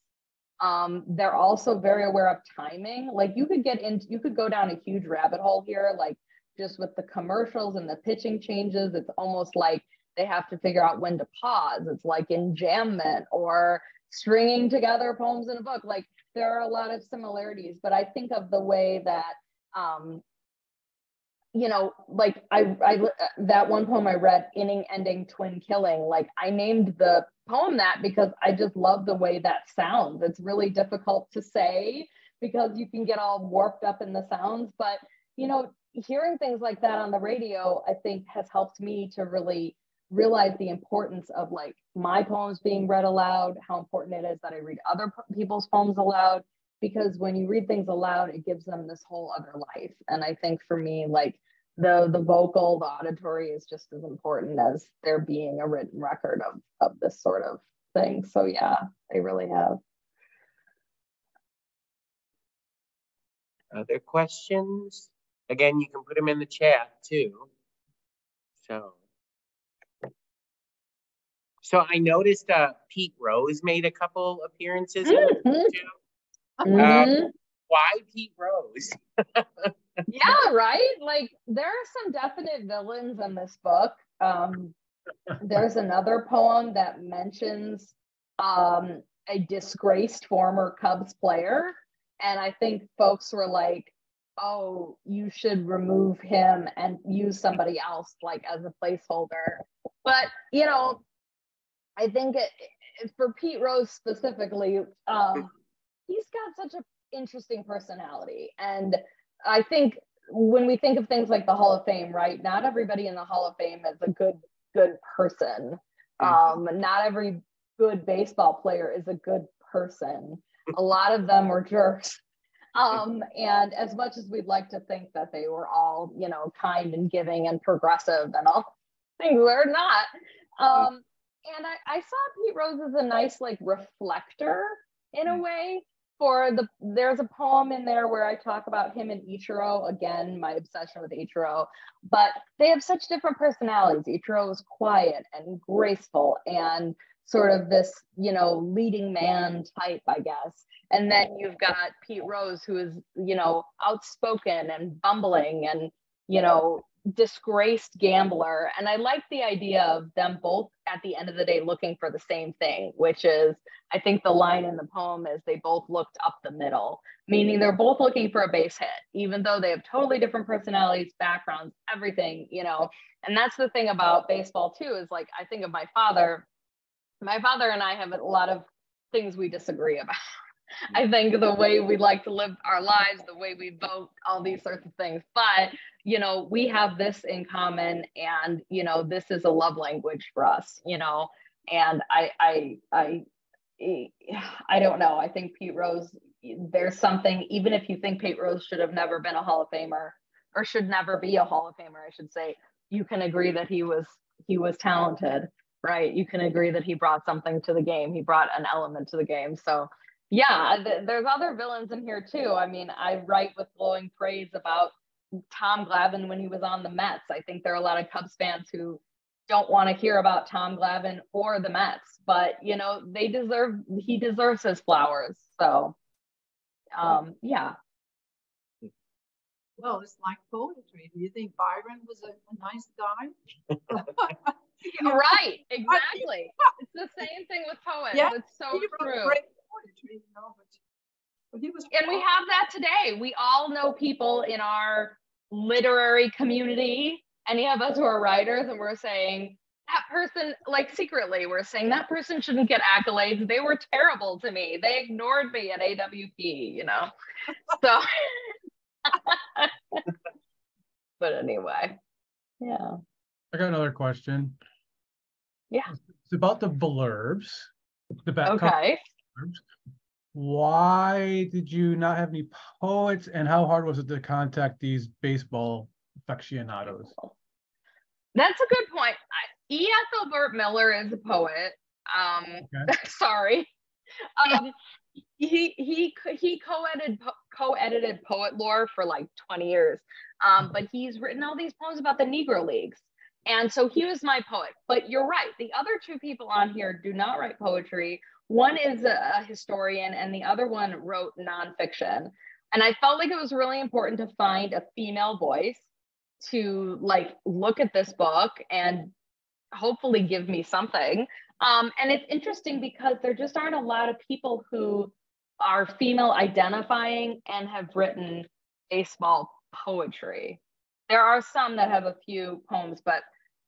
They're also very aware of timing. You could go down a huge rabbit hole here, just with the commercials and the pitching changes. It's almost like they have to figure out when to pause. It's like enjambment or stringing together poems in a book. There are a lot of similarities, but I think of the way that, that one poem I read, Inning, Ending, Twin Killing, I named the poem that because I just love the way that sounds. It's really difficult to say because you can get all warped up in the sounds, but, hearing things like that on the radio, I think has helped me to really realize the importance of my poems being read aloud, how important it is that I read other people's poems aloud, because when you read things aloud, it gives them this whole other life. And I think for me, the vocal, the auditory is just as important as there being a written record of this sort of thing. So yeah, they really have. Other questions? Again, you can put them in the chat too. So I noticed Pete Rose made a couple appearances in the book too. Why Pete Rose? Yeah, right? There are some definite villains in this book. There's another poem that mentions a disgraced former Cubs player And I think folks were like, oh, you should remove him and use somebody else like as a placeholder. But, you know, I think for Pete Rose specifically, he's got such an interesting personality. And I think when we think of things like the Hall of Fame, right, not everybody in the Hall of Fame is a good person. Not every good baseball player is a good person. A lot of them were jerks. And as much as we'd like to think that they were all, you know, kind and giving and progressive and all things, they're not. And I saw Pete Rose as a nice like reflector in a way. There's a poem in there where I talk about him and Ichiro, again, my obsession with Ichiro, but they have such different personalities. Ichiro is quiet and graceful and sort of this, you know, leading man type, I guess. And then you've got Pete Rose, who is, you know, outspoken and bumbling and, you know, disgraced gambler. And I like the idea of them both at the end of the day looking for the same thing, which is, I think the line in the poem is they both looked up the middle, meaning they're both looking for a base hit, even though they have totally different personalities, backgrounds, everything, you know. And that's the thing about baseball too, is like, I think of my father and I have a lot of things we disagree about. I think the way we like to live our lives, the way we vote, all these sorts of things. But, you know, we have this in common, and, you know, this is a love language for us, you know. And I don't know. I think Pete Rose, there's something, even if you think Pete Rose should have never been a Hall of Famer, or should never be a Hall of Famer, I should say, you can agree that he was talented, right? You can agree that he brought something to the game. He brought an element to the game. So yeah, there's other villains in here too. I mean, I write with glowing praise about Tom Glavine when he was on the Mets. I think there are a lot of Cubs fans who don't want to hear about Tom Glavine or the Mets, but you know, he deserves his flowers. So yeah. Well, it's like poetry. Do you think Byron was a nice guy? Right, exactly. It's the same thing with poets. Yeah, it's so he wrote true. great poetry, you know, but he was. And we have that today. We all know people in our literary community, any of us who are writers, and we're saying that person, like secretly, we're saying that person shouldn't get accolades. They were terrible to me. They ignored me at AWP, you know? So, but anyway, yeah. I got another question. Yeah. It's about the blurbs. The back Okay. blurbs. Why did you not have any poets, and how hard was it to contact these baseball aficionados? That's a good point. E. Ethelbert Miller is a poet. Okay. Sorry. He co-edited Poet Lore for like 20 years. But he's written all these poems about the Negro Leagues. And so he was my poet. But you're right. The other two people on here do not write poetry. One is a historian and the other one wrote nonfiction. And I felt like it was really important to find a female voice to like look at this book and hopefully give me something. And it's interesting because there just aren't a lot of people who are female identifying and have written baseball poetry. There are some that have a few poems, but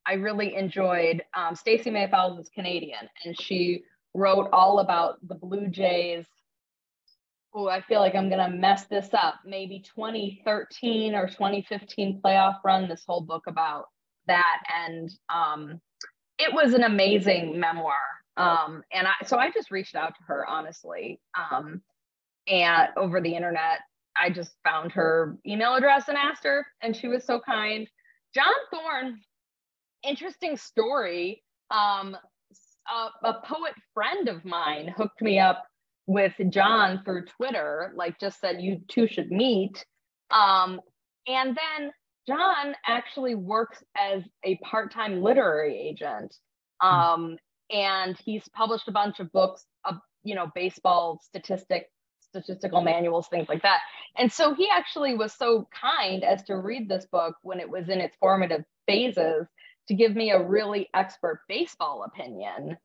I really enjoyed Stacey May Fowles is Canadian, and she wrote all about the Blue Jays. Oh, I feel like I'm gonna mess this up. Maybe 2013 or 2015 playoff run. This whole book about that, and it was an amazing memoir. And so I just reached out to her honestly, and over the internet. I just found her email address and asked her, and she was so kind. John Thorne, interesting story. A poet friend of mine hooked me up with John through Twitter, like just said you two should meet. And then John actually works as a part-time literary agent. And he's published a bunch of books of, you know, baseball statistical manuals, things like that. And so he actually was so kind as to read this book when it was in its formative phases to give me a really expert baseball opinion,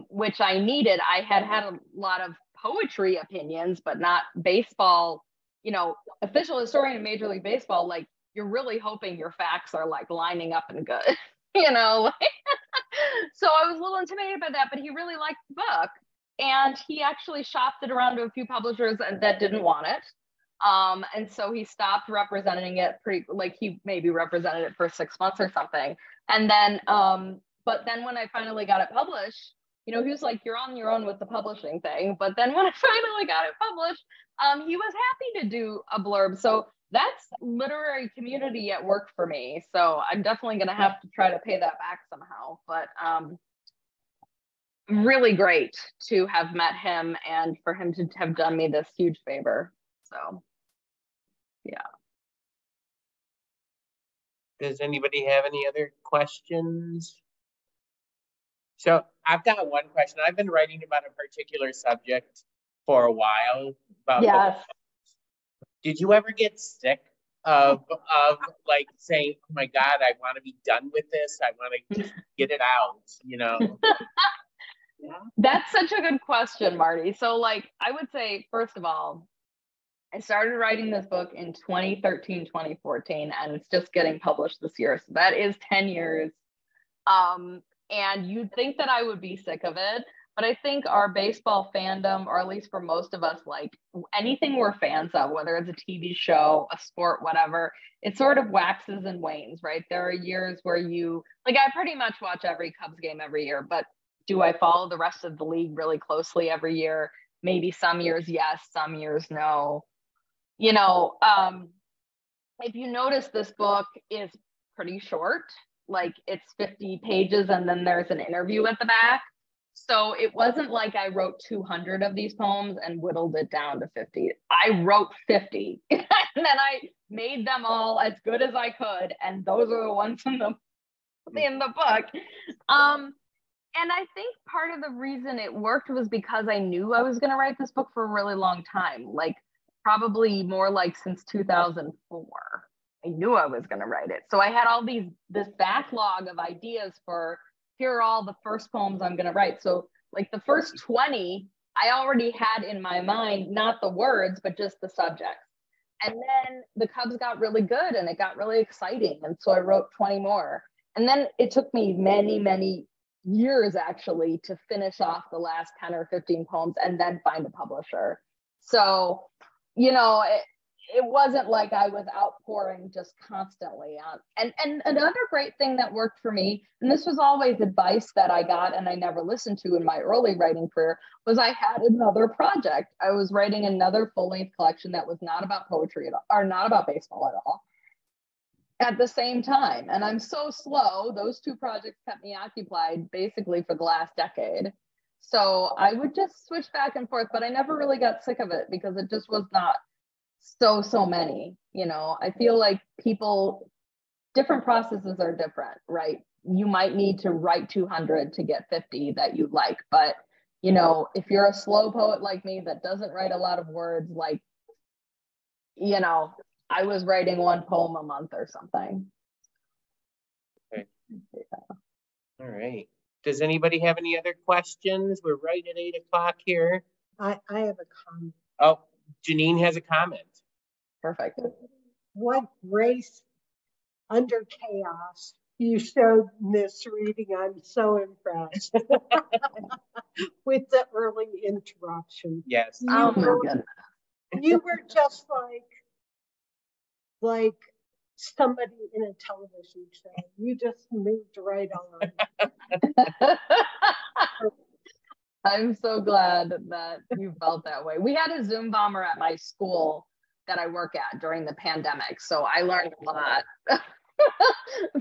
which I needed. I had a lot of poetry opinions, but not baseball, you know, official historian of Major League Baseball, like you're really hoping your facts are like lining up and good, you know? So I was a little intimidated by that, but he really liked the book. And he actually shopped it around to a few publishers that didn't want it. And so he stopped representing it like he maybe represented it for 6 months or something. And then, but then when I finally got it published, you know, he was like, you're on your own with the publishing thing. But then when I finally got it published, he was happy to do a blurb. So that's literary community at work for me. So I'm definitely going to have to try to pay that back somehow. But really great to have met him and for him to have done me this huge favor. So, yeah. Does anybody have any other questions? So I've got one question. I've been writing about a particular subject for a while. Yes. Did you ever get sick of like saying, oh my God, I want to be done with this. I want to just get it out, you know? Yeah. That's such a good question, Marty. So like, I would say, first of all, I started writing this book in 2013, 2014, and it's just getting published this year. So that is 10 years. And you'd think that I would be sick of it, but I think our baseball fandom, or at least for most of us, like anything we're fans of, whether it's a TV show, a sport, whatever, it sort of waxes and wanes, right? There are years where I pretty much watch every Cubs game every year, but do I follow the rest of the league really closely every year? Maybe some years, yes, some years, no. You know, if you notice, this book is pretty short, like it's 50 pages and then there's an interview at the back. So it wasn't like I wrote 200 of these poems and whittled it down to 50. I wrote 50 and then I made them all as good as I could. And those are the ones in the book. And I think part of the reason it worked was because I knew I was going to write this book for a really long time, like probably more like since 2004. I knew I was going to write it. So I had this backlog of ideas for, here are all the first poems I'm going to write. So like the first 20, I already had in my mind, not the words, but just the subjects. And then the Cubs got really good and it got really exciting. And so I wrote 20 more. And then it took me many, many years actually to finish off the last 10 or 15 poems and then find a publisher. So, you know, it wasn't like I was outpouring just constantly on. And another great thing that worked for me, and this was always advice that I got and I never listened to in my early writing career, was I had another project. I was writing another full-length collection that was not about poetry at all, or not about baseball at all, at the same time. And I'm so slow. Those two projects kept me occupied basically for the last decade. So I would just switch back and forth, but I never really got sick of it because it just was not so many, you know. I feel like different processes are different, right? You might need to write 200 to get 50 that you like, but you know, if you're a slow poet like me that doesn't write a lot of words, like, you know, I was writing one poem a month or something. Okay. Yeah. All right. Does anybody have any other questions? We're right at 8 o'clock here. I have a comment. Oh, Janine has a comment. Perfect. What grace under chaos you showed in this reading. I'm so impressed with the early interruption. Yes. Oh my goodness. You were just like somebody in a television show. You just moved right on. I'm so glad that you felt that way. We had a Zoom bomber at my school that I work at during the pandemic. So I learned a lot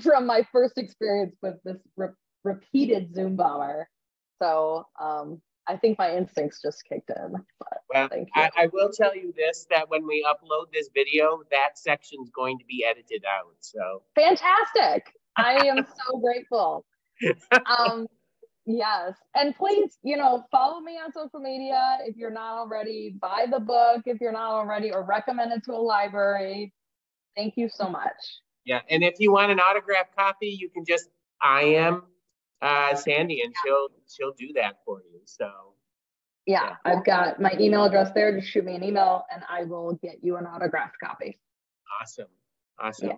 from my first experience with this repeated Zoom bomber. So I think my instincts just kicked in. Well, I will tell you this, that when we upload this video, that section's going to be edited out. So fantastic. I am so grateful. Yes. And please, you know, follow me on social media if you're not already. Buy the book if you're not already, or recommend it to a library. Thank you so much. Yeah. And if you want an autographed copy, you can just IM Sandy and she'll do that for you. So Yeah, I've got my email address there. Just shoot me an email and I will get you an autographed copy. Awesome. Awesome. Yeah.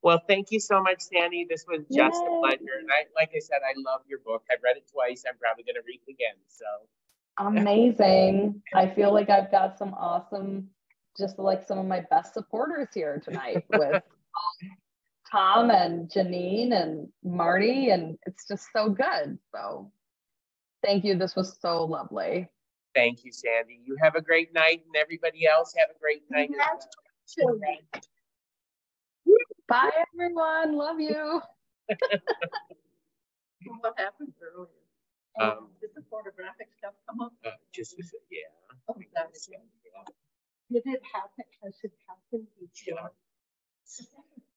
Well, thank you so much, Sandy. This was just a pleasure. And like I said, I love your book. I've read it twice. I'm probably going to read it again. So amazing. I feel like I've got some awesome, just like some of my best supporters here tonight with Tom and Janine and Marty, and it's just so good. So thank you. This was so lovely. Thank you, Sandy. You have a great night, and everybody else have a great night. Bye, everyone. Love you. What happened earlier? Did the photographic stuff come up? Just yeah. Oh, that's it. Did it happen?